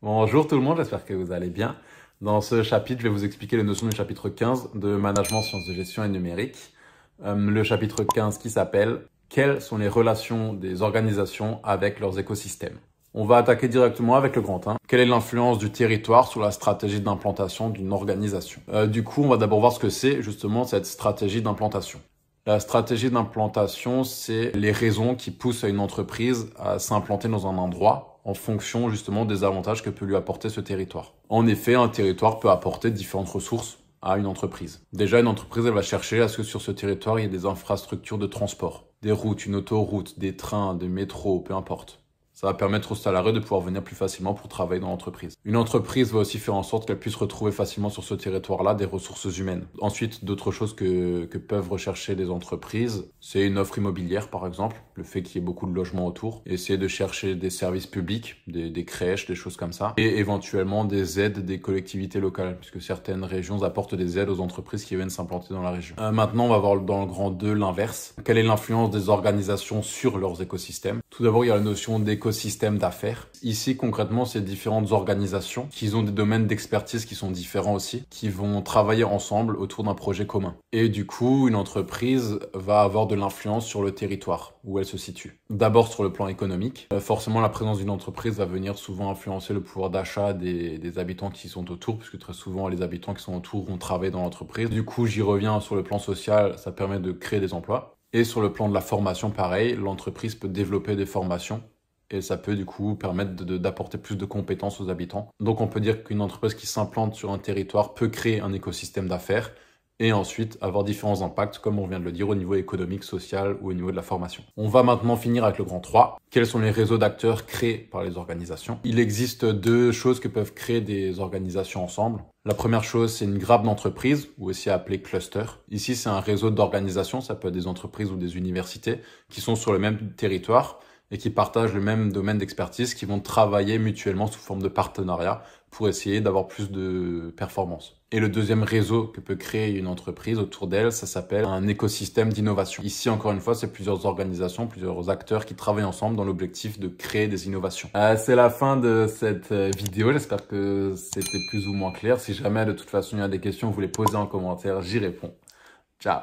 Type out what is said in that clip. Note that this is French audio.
Bonjour tout le monde, j'espère que vous allez bien. Dans ce chapitre, je vais vous expliquer les notions du chapitre 15 de management, sciences de gestion et numérique. Le chapitre 15 qui s'appelle « Quelles sont les relations des organisations avec leurs écosystèmes ?» On va attaquer directement avec le grand 1. Quelle est l'influence du territoire sur la stratégie d'implantation d'une organisation? Du coup, on va d'abord voir ce que c'est justement cette stratégie d'implantation. La stratégie d'implantation, c'est les raisons qui poussent à une entreprise à s'implanter dans un endroit en fonction justement des avantages que peut lui apporter ce territoire. En effet, un territoire peut apporter différentes ressources à une entreprise. Déjà, une entreprise, elle va chercher à ce que sur ce territoire, il y ait des infrastructures de transport, des routes, une autoroute, des trains, des métros, peu importe. Ça va permettre aux salariés de pouvoir venir plus facilement pour travailler dans l'entreprise. Une entreprise va aussi faire en sorte qu'elle puisse retrouver facilement sur ce territoire-là des ressources humaines. Ensuite, d'autres choses que peuvent rechercher les entreprises, c'est une offre immobilière par exemple, le fait qu'il y ait beaucoup de logements autour, essayer de chercher des services publics, des crèches, des choses comme ça, et éventuellement des aides des collectivités locales, puisque certaines régions apportent des aides aux entreprises qui viennent s'implanter dans la région. Maintenant, on va voir dans le grand 2 l'inverse. Quelle est l'influence des organisations sur leurs écosystèmes? Tout d'abord, il y a la notion d'écosystème d'affaires. Ici, concrètement, c'est différentes organisations qui ont des domaines d'expertise qui sont différents aussi, qui vont travailler ensemble autour d'un projet commun. Et du coup, une entreprise va avoir de l'influence sur le territoire où elle se situe. D'abord sur le plan économique. Forcément, la présence d'une entreprise va venir souvent influencer le pouvoir d'achat des habitants qui sont autour, puisque très souvent, les habitants qui sont autour vont travailler dans l'entreprise. Du coup, j'y reviens sur le plan social, ça permet de créer des emplois. Et sur le plan de la formation, pareil, l'entreprise peut développer des formations et ça peut du coup permettre d'apporter plus de compétences aux habitants. Donc on peut dire qu'une entreprise qui s'implante sur un territoire peut créer un écosystème d'affaires et ensuite avoir différents impacts, comme on vient de le dire, au niveau économique, social ou au niveau de la formation. On va maintenant finir avec le grand 3. Quels sont les réseaux d'acteurs créés par les organisations? Il existe deux choses que peuvent créer des organisations ensemble. La première chose, c'est une grappe d'entreprises, ou aussi appelée cluster. Ici, c'est un réseau d'organisations, ça peut être des entreprises ou des universités, qui sont sur le même territoire et qui partagent le même domaine d'expertise, qui vont travailler mutuellement sous forme de partenariat pour essayer d'avoir plus de performance. Et le deuxième réseau que peut créer une entreprise autour d'elle, ça s'appelle un écosystème d'innovation. Ici, encore une fois, c'est plusieurs organisations, plusieurs acteurs qui travaillent ensemble dans l'objectif de créer des innovations. C'est la fin de cette vidéo. J'espère que c'était plus ou moins clair. Si jamais, de toute façon, il y a des questions, vous les posez en commentaire, j'y réponds. Ciao!